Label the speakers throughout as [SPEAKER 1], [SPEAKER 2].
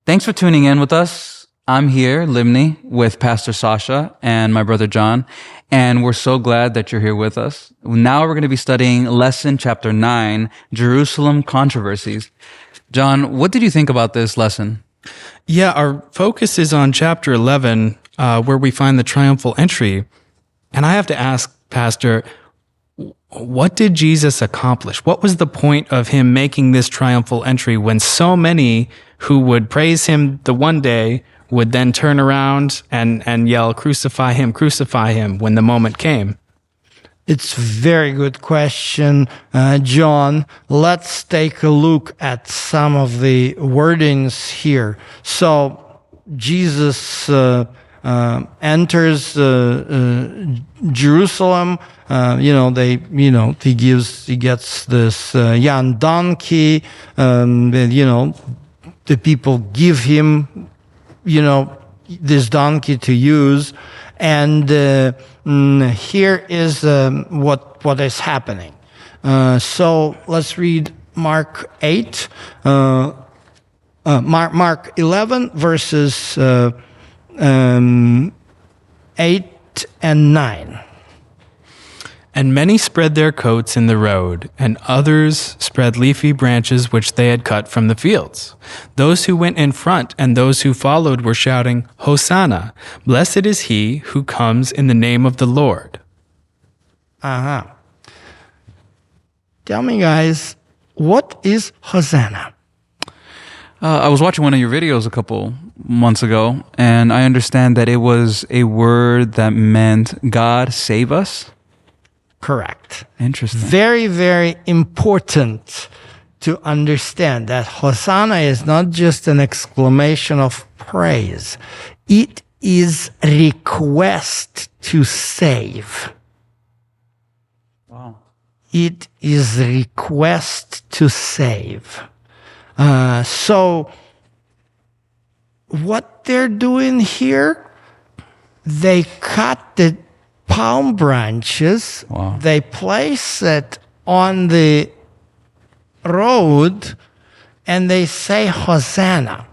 [SPEAKER 1] Thanks for tuning in with us. I'm here, Limni, with Pastor Sasha and my brother John, and we're so glad that you're here with us. Now we're going to be studying lesson chapter 9, Jerusalem Controversies. John, what did you think about this lesson?
[SPEAKER 2] Yeah, our focus is on chapter 11, where we find the triumphal entry. And I have to ask, Pastor, what did Jesus accomplish? What was the point of him making this triumphal entry when so many who would praise him the one day would then turn around and yell, crucify him, when the moment came?
[SPEAKER 3] It's a very good question, John. Let's take a look at some of the wordings here. So Jesus enters Jerusalem. He gets this young donkey. The people give him, this donkey to use. And here is what is happening. So let's read Mark 8, Mark 11, verses 8 and 9.
[SPEAKER 2] And many spread their coats in the road, and others spread leafy branches which they had cut from the fields. Those who went in front and those who followed were shouting, Hosanna! Blessed is he who comes in the name of the Lord.
[SPEAKER 3] Tell me, guys, what is Hosanna?
[SPEAKER 1] I was watching one of your videos a couple months ago, and I understand that it was a word that meant God save us.
[SPEAKER 3] Correct.
[SPEAKER 1] Interesting.
[SPEAKER 3] Very, very important to understand that Hosanna is not just an exclamation of praise. It is request to save.
[SPEAKER 1] Wow.
[SPEAKER 3] It is request to save. So what they're doing here, they cut the palm branches.
[SPEAKER 1] Wow.
[SPEAKER 3] They place it on the road and they say Hosanna.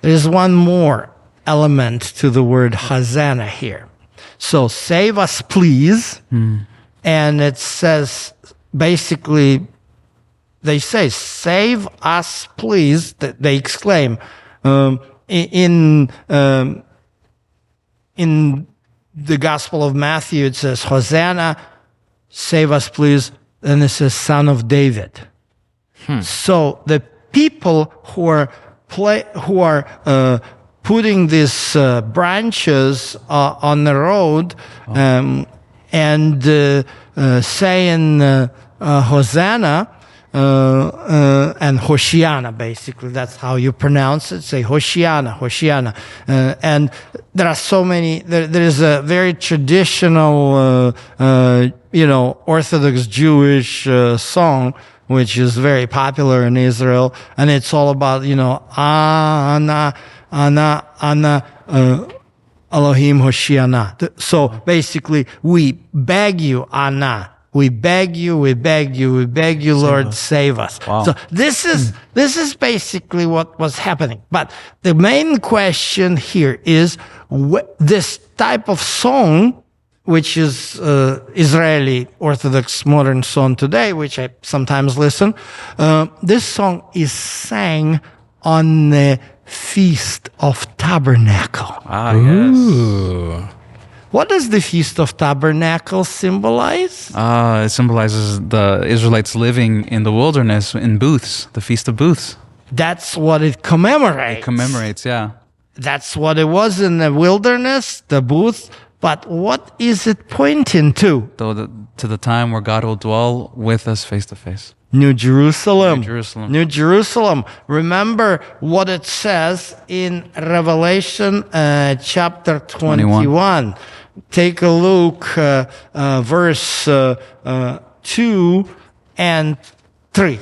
[SPEAKER 3] There's one more element to the word Hosanna here. So save us, please. And it says, basically, they say, save us, please. They exclaim. In the Gospel of Matthew, it says, Hosanna, save us, please. And it says, Son of David. So the people who are putting these branches on the road and saying Hosanna and Hoshiana, basically. That's how you pronounce it. Say Hoshiana, Hoshiana. And there are so many, there is a very traditional, Orthodox Jewish song, which is very popular in Israel. And it's all about, Ana, Elohim Hoshiana. So basically, we beg you, Ana. We beg you, Lord, save us.
[SPEAKER 1] Wow.
[SPEAKER 3] So this is basically what was happening. But the main question here is this type of song, which is Israeli Orthodox modern song today, which I sometimes listen. This song is sang on the Feast of Tabernacle.
[SPEAKER 1] Yes.
[SPEAKER 2] Ooh.
[SPEAKER 3] What does the Feast of Tabernacle symbolize?
[SPEAKER 1] It symbolizes the Israelites living in the wilderness in booths, the Feast of Booths.
[SPEAKER 3] That's what it commemorates.
[SPEAKER 1] It commemorates, yeah.
[SPEAKER 3] That's what it was in the wilderness, the booth. But what is it pointing to?
[SPEAKER 1] To the time where God will dwell with us face to face.
[SPEAKER 3] New Jerusalem.
[SPEAKER 1] New Jerusalem.
[SPEAKER 3] New Jerusalem. Remember what it says in Revelation chapter 21. Take a look, verse 2 and 3.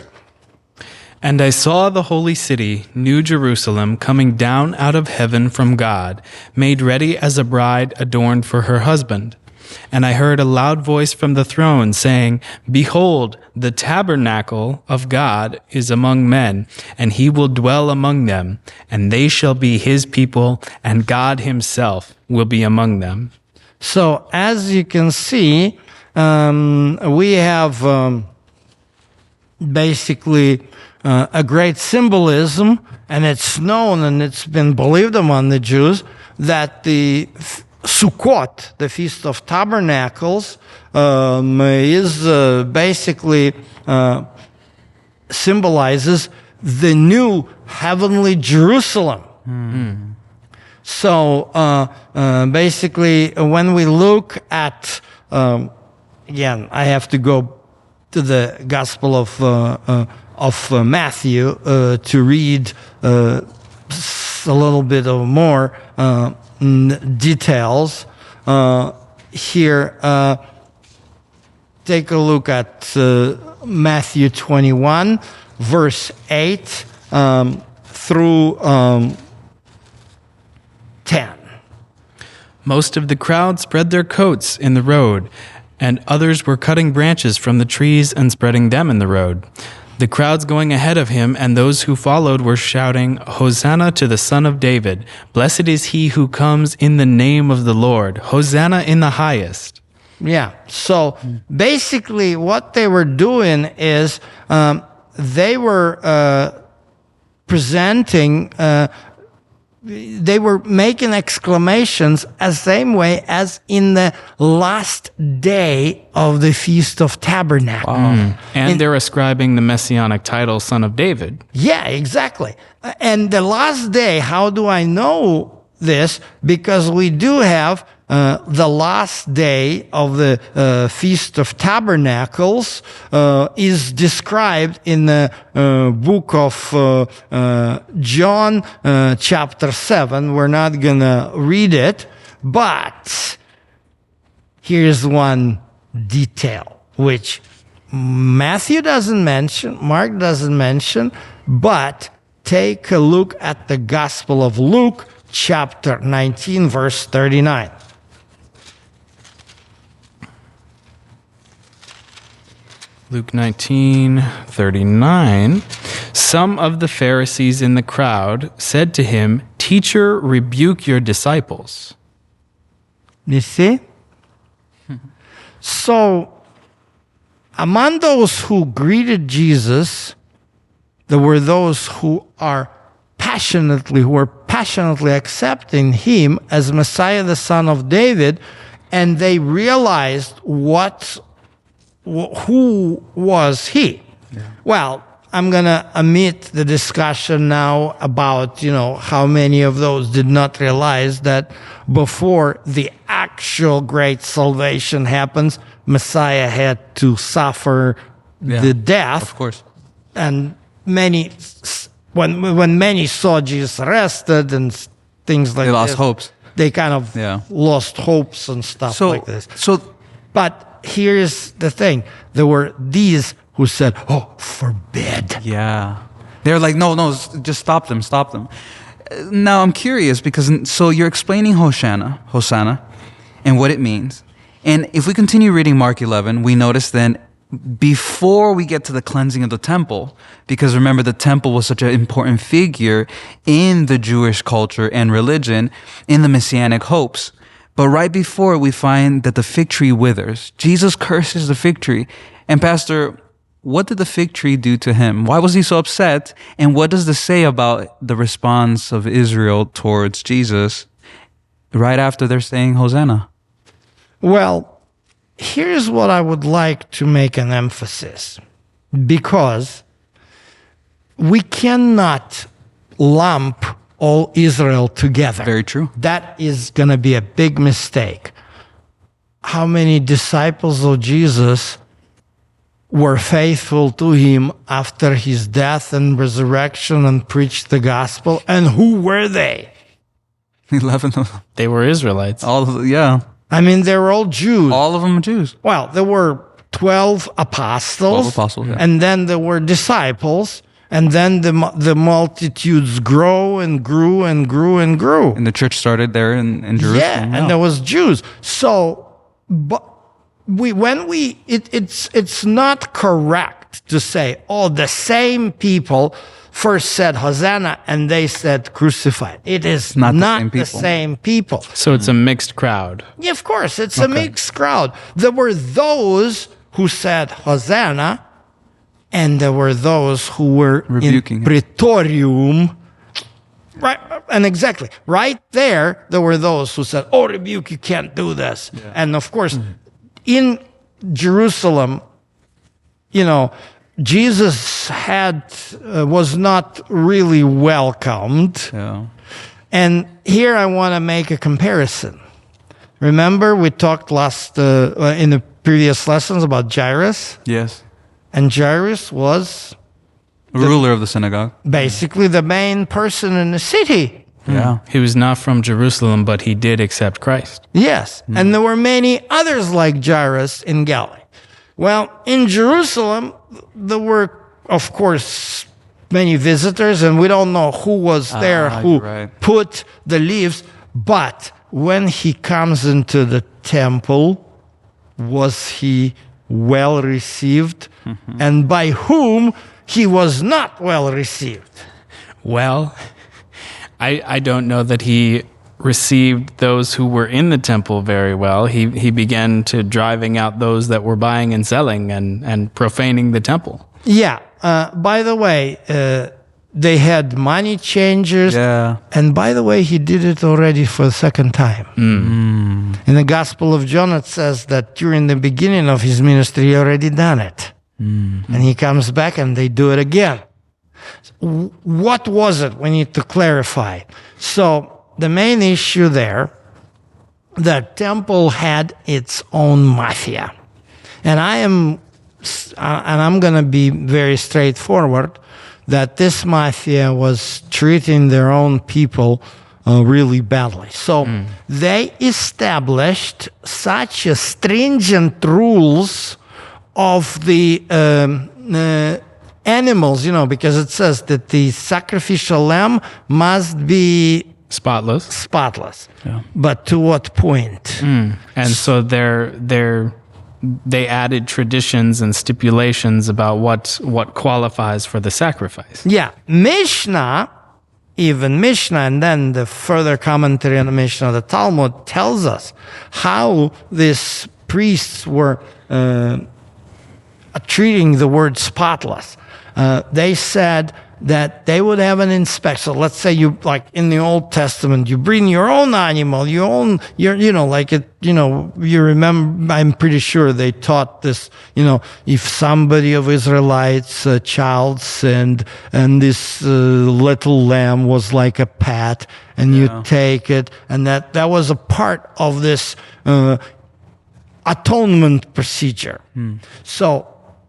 [SPEAKER 2] And I saw the holy city, New Jerusalem, coming down out of heaven from God, made ready as a bride adorned for her husband. And I heard a loud voice from the throne saying, Behold, the tabernacle of God is among men, and he will dwell among them, and they shall be his people, and God himself will be among them.
[SPEAKER 3] So, as you can see, we have basically a great symbolism, and it's known and it's been believed among the Jews that the Sukkot, the Feast of Tabernacles, is basically symbolizes the new heavenly Jerusalem. Mm-hmm. So basically, when we look at, again, I have to go to the Gospel of Matthew to read a little bit of more details. Here, take a look at Matthew 21, verse 8 through 10.
[SPEAKER 2] Most of the crowd spread their coats in the road, and others were cutting branches from the trees and spreading them in the road. The crowds going ahead of him and those who followed were shouting, Hosanna to the Son of David. Blessed is he who comes in the name of the Lord. Hosanna in the highest.
[SPEAKER 3] Yeah. So basically what they were doing is they were presenting, they were making exclamations the same way as in the last day of the Feast of Tabernacles.
[SPEAKER 2] And they're ascribing the messianic title, Son of David.
[SPEAKER 3] Yeah, exactly. And the last day, how do I know this? Because we do have the last day of the Feast of Tabernacles is described in the book of John, chapter 7. We're not going to read it, but here's one detail, which Matthew doesn't mention, Mark doesn't mention, but take a look at the Gospel of Luke, chapter 19, verse 39.
[SPEAKER 2] Luke 19:39. Some of the Pharisees in the crowd said to him, Teacher, rebuke your disciples.
[SPEAKER 3] You see? So, among those who greeted Jesus, there were those who were passionately accepting him as Messiah, the Son of David, and they realized who was he? Yeah. Well, I'm going to omit the discussion now about, how many of those did not realize that before the actual great salvation happens, Messiah had to suffer the death.
[SPEAKER 1] Of course.
[SPEAKER 3] And many, when many saw Jesus arrested and things like that,
[SPEAKER 1] they lost hopes.
[SPEAKER 3] They kind of lost hopes and stuff like this. But here's the thing. There were these who said, oh, forbid.
[SPEAKER 1] Yeah. They're like, no, just stop them. Now, I'm curious because, so you're explaining Hosanna, and what it means. And if we continue reading Mark 11, we notice then, before we get to the cleansing of the temple, because remember, the temple was such an important figure in the Jewish culture and religion, in the Messianic hopes. But right before, we find that the fig tree withers. Jesus curses the fig tree. And Pastor, what did the fig tree do to him? Why was he so upset? And what does this say about the response of Israel towards Jesus right after they're saying Hosanna?
[SPEAKER 3] Well, here's what I would like to make an emphasis. Because we cannot lump all Israel together.
[SPEAKER 1] Very true.
[SPEAKER 3] That is going to be a big mistake. How many disciples of Jesus were faithful to him after his death and resurrection and preached the gospel? And who were they?
[SPEAKER 1] 11 of them.
[SPEAKER 2] They were Israelites.
[SPEAKER 1] All of them, yeah.
[SPEAKER 3] I mean, they were all Jews.
[SPEAKER 1] All of them are Jews.
[SPEAKER 3] Well, there were 12 apostles.
[SPEAKER 1] 12 apostles, yeah.
[SPEAKER 3] And then there were disciples. And then the multitudes grow and grew and grew and grew.
[SPEAKER 1] And the church started there in Jerusalem.
[SPEAKER 3] Yeah, and there was Jews. So but it's not correct to say, oh, the same people first said Hosanna and they said crucified. It is not the same people.
[SPEAKER 2] So it's a mixed crowd.
[SPEAKER 3] Yeah, of course, it's a mixed crowd. There were those who said Hosanna, and there were those who were
[SPEAKER 1] rebuking
[SPEAKER 3] in Praetorium. Right, and exactly right there were those who said, "Oh, rebuke! You can't do this." Yeah. And of course, in Jerusalem, Jesus was not really welcomed.
[SPEAKER 1] Yeah.
[SPEAKER 3] And here I want to make a comparison. Remember, we talked in the previous lessons about Jairus.
[SPEAKER 1] Yes.
[SPEAKER 3] And Jairus was
[SPEAKER 1] ruler of the synagogue.
[SPEAKER 3] Basically the main person in the city.
[SPEAKER 1] Yeah.
[SPEAKER 2] He was not from Jerusalem, but he did accept Christ.
[SPEAKER 3] Yes. And there were many others like Jairus in Galilee. Well, in Jerusalem, there were, of course, many visitors, and we don't know who was there who put the leaves. But when he comes into the temple, was he well received? And by whom he was not well received?
[SPEAKER 2] Well, I don't know that he received those who were in the temple very well. He began to driving out those that were buying and selling and profaning the temple.
[SPEAKER 3] Yeah. By the way, they had money changers.
[SPEAKER 1] Yeah.
[SPEAKER 3] And by the way, he did it already for the second time. In the Gospel of John, it says that during the beginning of his ministry, he already done it. And he comes back and they do it again. What was it? We need to clarify. So the main issue there, the temple had its own mafia. And I'm going to be very straightforward that this mafia was treating their own people really badly. So they established such a stringent rules of the animals, because it says that the sacrificial lamb must be
[SPEAKER 2] spotless.
[SPEAKER 1] Yeah.
[SPEAKER 3] But to what point?
[SPEAKER 2] And so they added traditions and stipulations about what qualifies for the sacrifice.
[SPEAKER 3] Yeah. Mishnah, and then the further commentary on the Mishnah, the Talmud tells us how these priests were treating the word spotless. They said that they would have an inspection. So let's say you, like in the Old Testament, you bring your own animal, you remember, I'm pretty sure they taught this, if somebody of Israelites, a child sinned, and this little lamb was like a pet, and you take it, and that was a part of this atonement procedure. So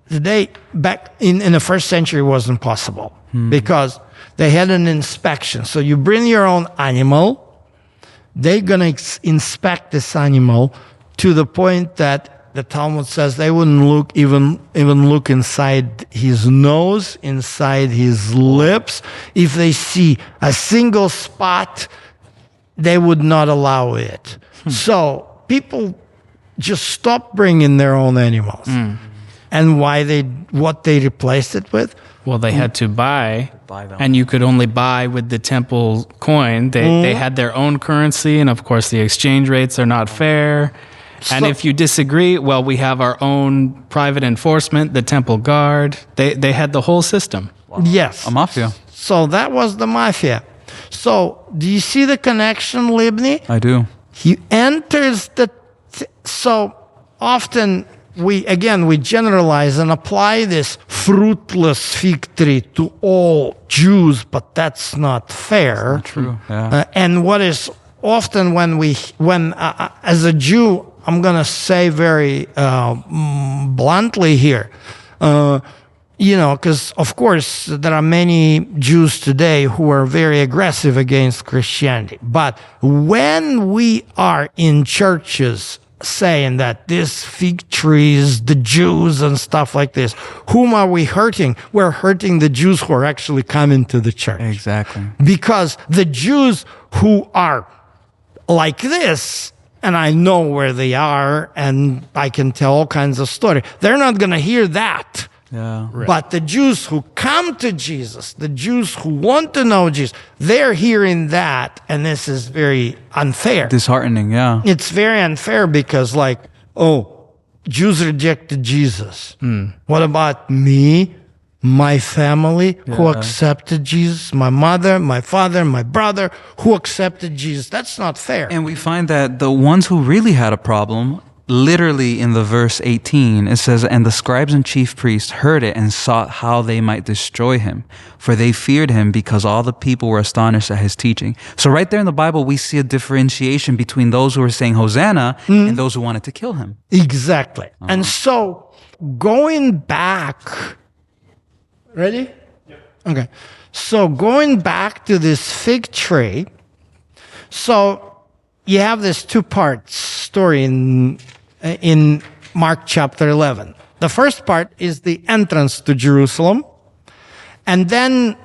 [SPEAKER 3] today, back in the first century, it wasn't possible because they had an inspection. So you bring your own animal, they're going to inspect this animal to the point that the Talmud says they wouldn't even look inside his nose, inside his lips. If they see a single spot, they would not allow it. So people just stopped bringing their own animals. And what they replaced it with?
[SPEAKER 2] Well, they had to buy
[SPEAKER 1] them.
[SPEAKER 2] And you could only buy with the temple coin. They had their own currency, and of course the exchange rates are not fair. And if you disagree, well, we have our own private enforcement, the temple guard. They had the whole system.
[SPEAKER 1] Wow.
[SPEAKER 3] Yes.
[SPEAKER 1] A mafia.
[SPEAKER 3] So that was the mafia. So do you see the connection, Libni?
[SPEAKER 1] I do.
[SPEAKER 3] He enters so often we generalize and apply this fruitless fig tree to all Jews, but that's not fair.
[SPEAKER 1] Not true. Yeah.
[SPEAKER 3] And what is often when as a Jew, I'm going to say very bluntly here, because of course there are many Jews today who are very aggressive against Christianity. But when we are in churches saying that this fig tree is the Jews and stuff like this, whom are we hurting? We're hurting the Jews who are actually coming to the church.
[SPEAKER 1] Exactly.
[SPEAKER 3] Because the Jews who are like this and I know where they are, and I can tell all kinds of stories. They're not going to hear that.
[SPEAKER 1] Yeah.
[SPEAKER 3] But the Jews who come to Jesus, the Jews who want to know Jesus, they're hearing that, and this is very unfair.
[SPEAKER 1] Disheartening, yeah.
[SPEAKER 3] It's very unfair because, like, oh, Jews rejected Jesus. What about me, my family who accepted Jesus, my mother, my father, my brother who accepted Jesus? That's not fair.
[SPEAKER 1] And we find that the ones who really had a problem, literally in the verse 18, it says, "And the scribes and chief priests heard it and sought how they might destroy him, for they feared him because all the people were astonished at his teaching." So right there in the Bible, we see a differentiation between those who were saying Hosanna and those who wanted to kill him.
[SPEAKER 3] Exactly. And so going back, ready? Okay. So going back to this fig tree, so you have this two-part story in Mark chapter 11. The first part is the entrance to Jerusalem. And then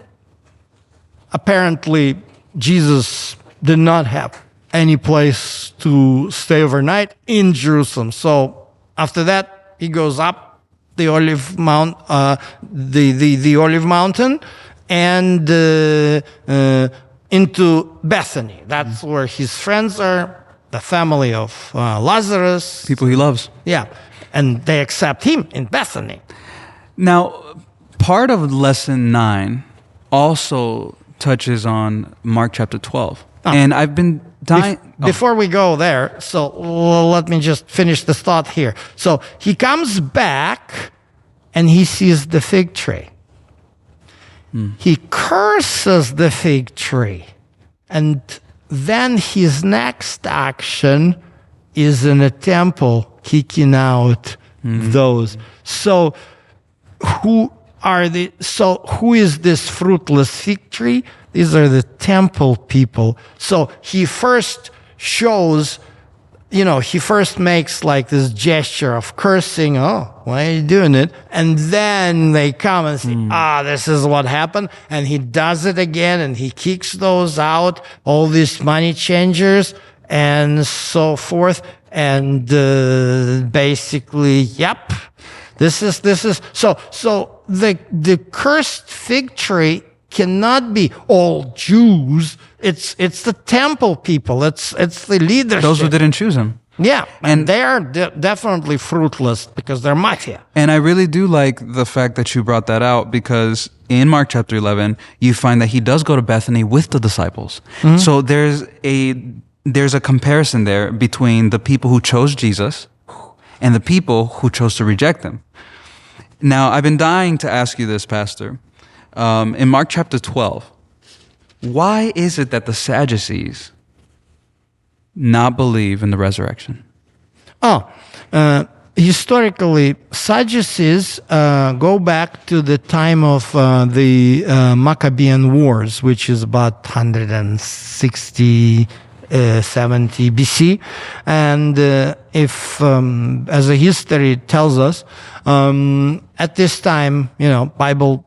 [SPEAKER 3] apparently Jesus did not have any place to stay overnight in Jerusalem. So after that, he goes up the Olive Mount, the Olive Mountain, and into Bethany. That's where his friends are, the family of Lazarus.
[SPEAKER 1] People he loves.
[SPEAKER 3] Yeah, and they accept him in Bethany.
[SPEAKER 1] Now, part of lesson 9 also touches on Mark chapter 12. And I've been dying...
[SPEAKER 3] Before we go there, so let me just finish this thought here. So he comes back and he sees the fig tree. He curses the fig tree. And then his next action is in a temple kicking out those. So who is this fruitless fig tree? These are the temple people. So he first shows, he first makes like this gesture of cursing. Oh, why are you doing it? And then they come and say, this is what happened. And he does it again and he kicks those out, all these money changers and so forth. And basically, yep, this is, so the cursed fig tree cannot be all Jews. It's the temple people. It's the leadership.
[SPEAKER 1] Those who didn't choose him.
[SPEAKER 3] Yeah, and they are definitely fruitless because they're mafia.
[SPEAKER 1] And I really do like the fact that you brought that out, because in Mark chapter 11, you find that he does go to Bethany with the disciples. So there's a comparison there between the people who chose Jesus and the people who chose to reject him. Now, I've been dying to ask you this, Pastor. In Mark chapter 12, why is it that the Sadducees not believe in the resurrection?
[SPEAKER 3] Historically, Sadducees go back to the time of the Maccabean Wars, which is about 160, 70 BC. And if, as the history tells us, at this time, Bible,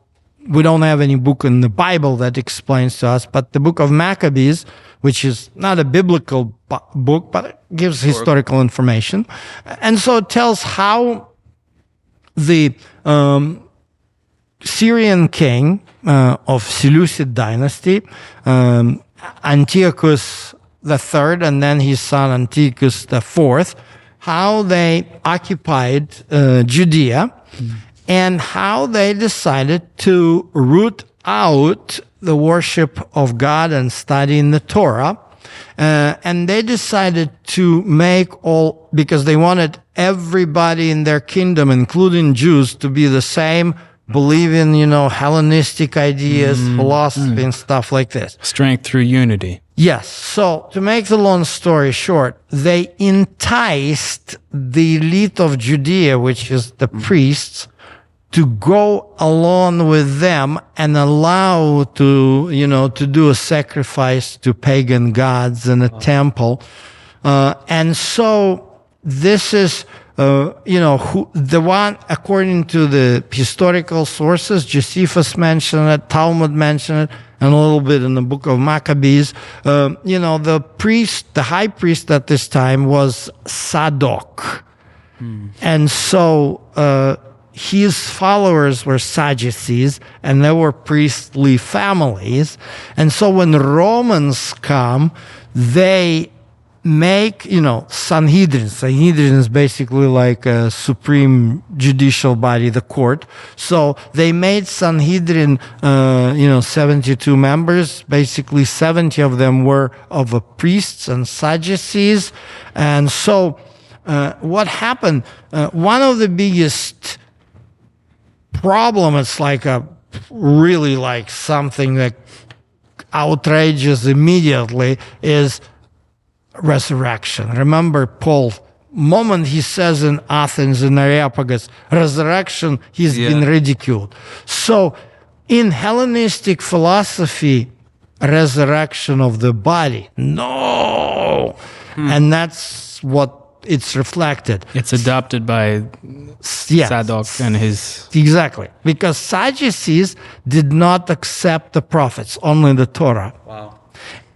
[SPEAKER 3] we don't have any book in the Bible that explains to us, but the book of Maccabees, which is not a biblical book, but it gives historical information. And so it tells how the Syrian king of Seleucid dynasty, Antiochus III, and then his son Antiochus IV, how they occupied Judea, and how they decided to root out the worship of God and studying the Torah. And they decided to make because they wanted everybody in their kingdom, including Jews, to be the same, believe in, Hellenistic ideas, philosophy, and stuff like this.
[SPEAKER 2] Strength through unity.
[SPEAKER 3] Yes. So to make the long story short, they enticed the elite of Judea, which is the priests, to go along with them and allow to do a sacrifice to pagan gods in a temple. And so this is, the one, according to the historical sources, Josephus mentioned it, Talmud mentioned it, and a little bit in the book of Maccabees. The high priest at this time was Sadok. And so his followers were Sadducees, and they were priestly families. And so when the Romans come, they make, Sanhedrin. Sanhedrin is basically like a supreme judicial body, the court. So they made Sanhedrin, 72 members. Basically, 70 of them were of priests and Sadducees. And so what happened? One of the biggest problem, it's like really like something that outrageous immediately, is resurrection. Remember Paul, moment he says in Athens, in Areopagus, resurrection, he's been ridiculed. So in Hellenistic philosophy, resurrection of the body, no. And that's what it's reflected.
[SPEAKER 2] It's adopted by Sadok and his...
[SPEAKER 3] Exactly. Because Sadducees did not accept the prophets, only the Torah.
[SPEAKER 1] Wow.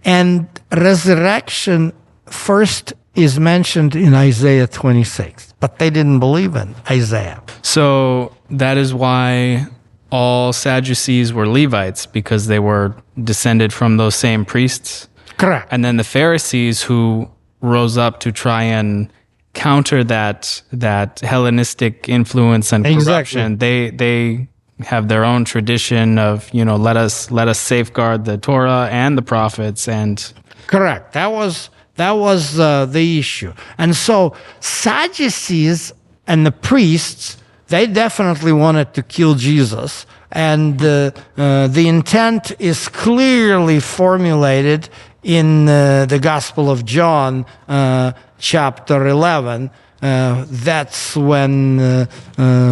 [SPEAKER 3] And resurrection first is mentioned in Isaiah 26, but they didn't believe in Isaiah.
[SPEAKER 2] So that is why all Sadducees were Levites, because they were descended from those same priests.
[SPEAKER 3] Correct.
[SPEAKER 2] And then the Pharisees, who rose up to try and counter that Hellenistic influence and corruption, they have their own tradition of, let us safeguard the Torah and the prophets. And
[SPEAKER 3] correct. That was the issue. And so Sadducees and the priests, they definitely wanted to kill Jesus. And the intent is clearly formulated in the Gospel of John, chapter 11. That's when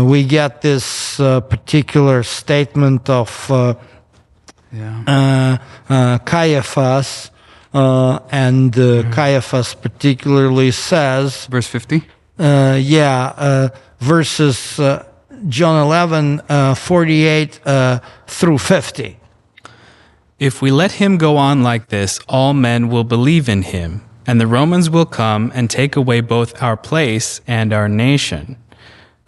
[SPEAKER 3] we get this particular statement of Caiaphas. And Caiaphas particularly says...
[SPEAKER 1] Verse 50?
[SPEAKER 3] Verses John 11, 48 through 50.
[SPEAKER 2] if we let him go on like this, all men will believe in him, and the Romans will come and take away both our place and our nation.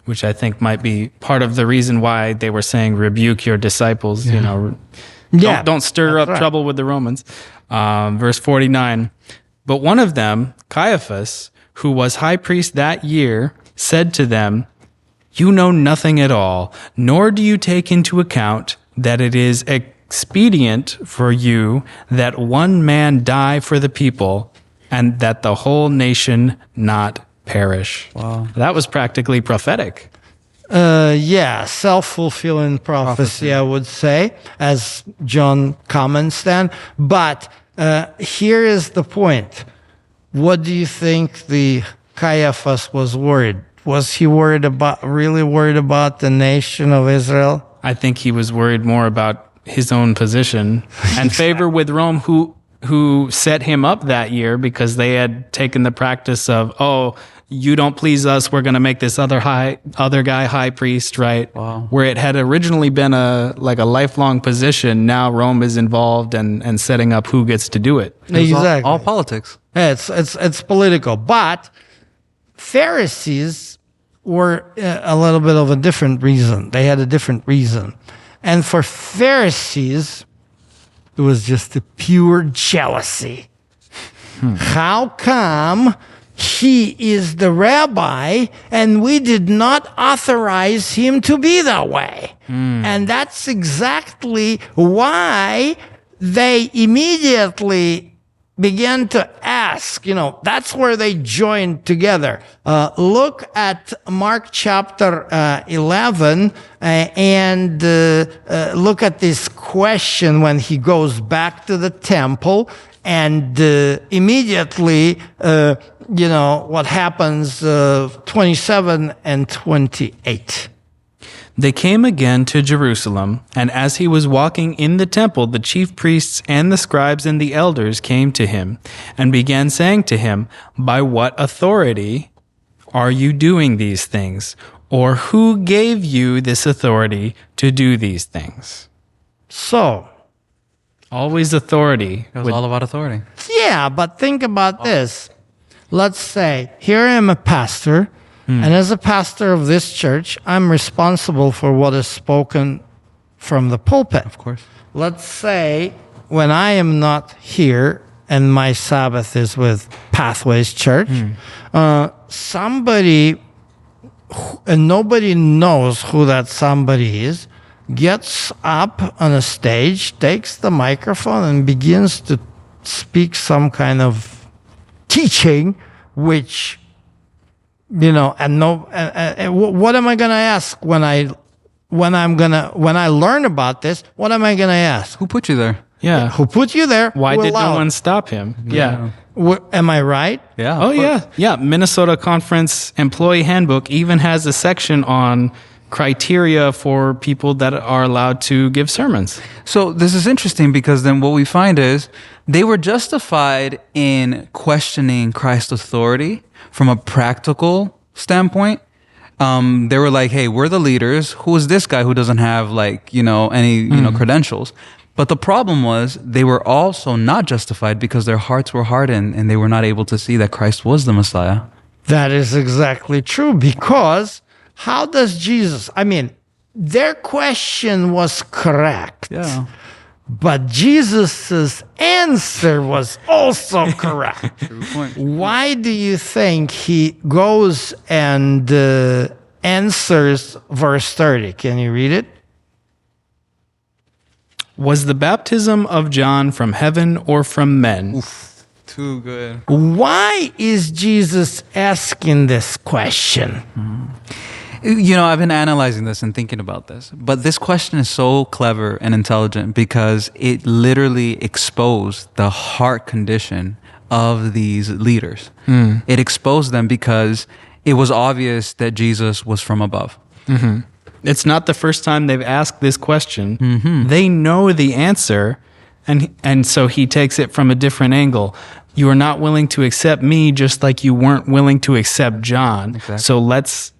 [SPEAKER 2] Which I think might be part of the reason why they were saying, rebuke your disciples, don't stir up trouble with the Romans. Verse 49, but one of them, Caiaphas, who was high priest that year, said to them, you know nothing at all, nor do you take into account that it is expedient for you that one man die for the people, and that the whole nation not perish.
[SPEAKER 1] Wow.
[SPEAKER 2] That was practically prophetic.
[SPEAKER 3] Self-fulfilling prophecy, I would say, as John comments then. But here is the point. What do you think the Caiaphas was worried? Was he really worried about the nation of Israel?
[SPEAKER 2] I think he was worried more about his own position and favor with Rome, who set him up that year because they had taken the practice of, you don't please us, we're going to make this other guy high priest, right?
[SPEAKER 1] Wow.
[SPEAKER 2] Where it had originally been a lifelong position, now Rome is involved and setting up who gets to do it.
[SPEAKER 3] Exactly.
[SPEAKER 1] All politics.
[SPEAKER 3] It's political. But Pharisees were a little bit of a different reason. They had a different reason. And for Pharisees, it was just a pure jealousy. How come he is the rabbi and we did not authorize him to be that way? And that's exactly why they immediately began to ask, that's where they joined together. Look at Mark chapter 11 and look at this question when he goes back to the temple, and immediately, what happens, 27 and 28.
[SPEAKER 2] They came again to Jerusalem, and as he was walking in the temple, the chief priests and the scribes and the elders came to him and began saying to him, by what authority are you doing these things? Or who gave you this authority to do these things?
[SPEAKER 3] So,
[SPEAKER 2] Always authority.
[SPEAKER 1] It was all about authority.
[SPEAKER 3] Yeah, but think about this. Let's say here I am a pastor, and as a pastor of this church, I'm responsible for what is spoken from the pulpit.
[SPEAKER 1] Of course.
[SPEAKER 3] Let's say when I am not here and my Sabbath is with Pathways Church, somebody, and nobody knows who that somebody is, gets up on a stage, takes the microphone, and begins to speak some kind of teaching, which, and what am I going to ask when I learn about this? What am I going to ask?
[SPEAKER 1] Who put you there?
[SPEAKER 2] Yeah.
[SPEAKER 3] Who put you there?
[SPEAKER 2] Why
[SPEAKER 3] Who
[SPEAKER 2] did no
[SPEAKER 3] allowed?
[SPEAKER 2] one stop him? Yeah.
[SPEAKER 3] Am I right?
[SPEAKER 1] Yeah.
[SPEAKER 2] Oh,
[SPEAKER 1] of course.
[SPEAKER 2] yeah. Yeah. Minnesota Conference Employee Handbook even has a section on criteria for people that are allowed to give sermons.
[SPEAKER 1] So this is interesting because then what we find is they were justified in questioning Christ's authority from a practical standpoint. They were like, hey, we're the leaders. Who is this guy who doesn't have any credentials? But the problem was they were also not justified because their hearts were hardened and they were not able to see that Christ was the Messiah.
[SPEAKER 3] That is exactly true, because how does Jesus, their question was correct.
[SPEAKER 1] Yeah.
[SPEAKER 3] But Jesus' answer was also correct.
[SPEAKER 1] True point.
[SPEAKER 3] Why do you think he goes and answers verse 30? Can you read it?
[SPEAKER 2] Was the baptism of John from heaven or from men?
[SPEAKER 1] Too good.
[SPEAKER 3] Why is Jesus asking this question?
[SPEAKER 1] I've been analyzing this and thinking about this, but this question is so clever and intelligent because it literally exposed the heart condition of these leaders. It exposed them because it was obvious that Jesus was from above.
[SPEAKER 2] Mm-hmm. It's not the first time they've asked this question. Mm-hmm. They know the answer, and so he takes it from a different angle. You are not willing to accept me just like you weren't willing to accept John.
[SPEAKER 1] Exactly.
[SPEAKER 2] So let's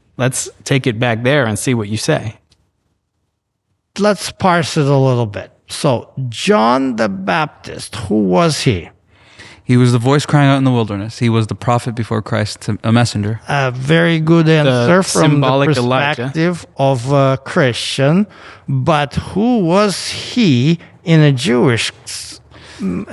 [SPEAKER 2] take it back there and see what you say.
[SPEAKER 3] Let's parse it a little bit. So, John the Baptist, who was he?
[SPEAKER 1] He was the voice crying out in the wilderness. He was the prophet before Christ, a messenger.
[SPEAKER 3] A very good answer from the
[SPEAKER 2] symbolic
[SPEAKER 3] perspective of a Christian. But who was he in a Jewish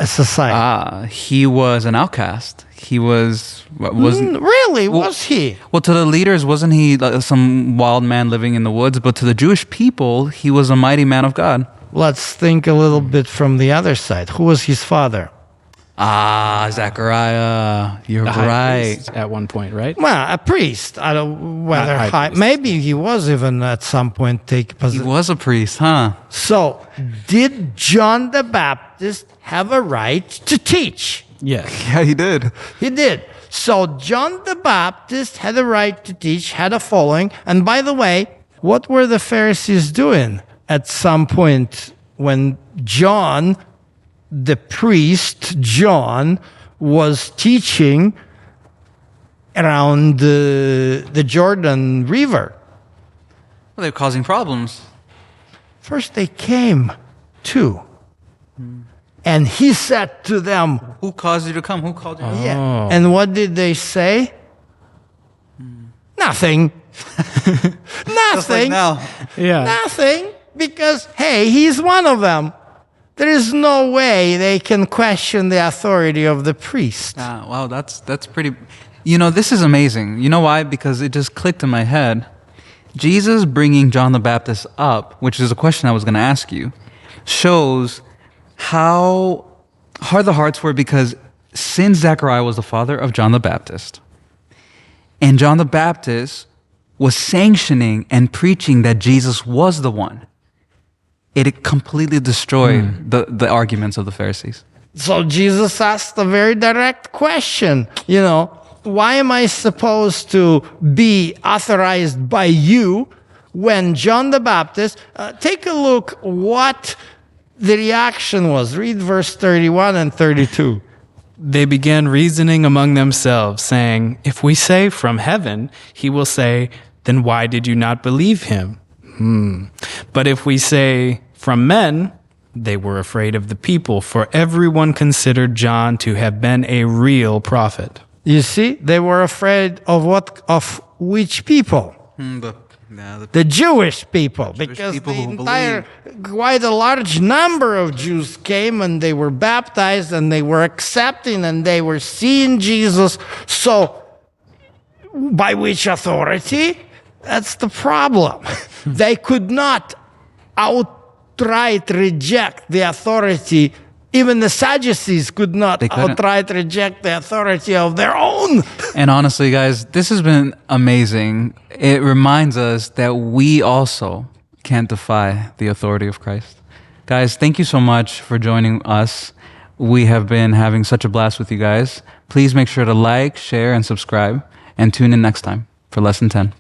[SPEAKER 3] society?
[SPEAKER 1] He was an outcast. He wasn't
[SPEAKER 3] Really? Was he?
[SPEAKER 1] Well, to the leaders, wasn't he like some wild man living in the woods? But to the Jewish people, he was a mighty man of God.
[SPEAKER 3] Let's think a little bit from the other side. Who was his father?
[SPEAKER 1] Zechariah. You're
[SPEAKER 2] The high
[SPEAKER 1] right.
[SPEAKER 2] priest at one point, right?
[SPEAKER 3] Well, a priest. I don't whether
[SPEAKER 2] Not high priest.
[SPEAKER 3] maybe he was even at some point take
[SPEAKER 1] He
[SPEAKER 3] position.
[SPEAKER 1] was a priest, huh?
[SPEAKER 3] So, did John the Baptist have a right to teach?
[SPEAKER 2] Yes.
[SPEAKER 1] Yeah, he did.
[SPEAKER 3] He did. So John the Baptist had a right to teach, had a following. And by the way, what were the Pharisees doing at some point when John, the priest John, was teaching around the Jordan River?
[SPEAKER 1] Well, they were causing problems.
[SPEAKER 3] First they came to, and he said to them,
[SPEAKER 1] Who caused you to come? Who called you?
[SPEAKER 3] yeah. And what did they say? Nothing.
[SPEAKER 1] Just like
[SPEAKER 3] Nothing.
[SPEAKER 1] now.
[SPEAKER 2] Yeah.
[SPEAKER 3] Nothing. Because, hey, he's one of them. There is no way they can question the authority of the priest.
[SPEAKER 1] Wow, that's pretty. This is amazing. You know why? Because it just clicked in my head. Jesus bringing John the Baptist up, which is a question I was going to ask you, shows how hard the hearts were, because since Zechariah was the father of John the Baptist, and John the Baptist was sanctioning and preaching that Jesus was the one, it completely destroyed the arguments of the Pharisees.
[SPEAKER 3] So Jesus asked a very direct question, why am I supposed to be authorized by you when John the Baptist, take a look what the reaction was. Read verse 31 and 32.
[SPEAKER 2] They began reasoning among themselves, saying, if we say from heaven, he will say, then why did you not believe him? But if we say from men, They were afraid of the people, for everyone considered John to have been a real prophet.
[SPEAKER 3] You see, they were afraid of what? Of which people? The Jewish people, because
[SPEAKER 1] people
[SPEAKER 3] the
[SPEAKER 1] who
[SPEAKER 3] entire, quite a large number of Jews came and they were baptized and they were accepting and they were seeing Jesus. So, by which authority? That's the problem. They could not outright reject the authority. Even the Sadducees could not outright reject the authority of their own.
[SPEAKER 1] And honestly, guys, this has been amazing. It reminds us that we also can't defy the authority of Christ. Guys, thank you so much for joining us. We have been having such a blast with you guys. Please make sure to like, share, and subscribe, and tune in next time for Lesson 10.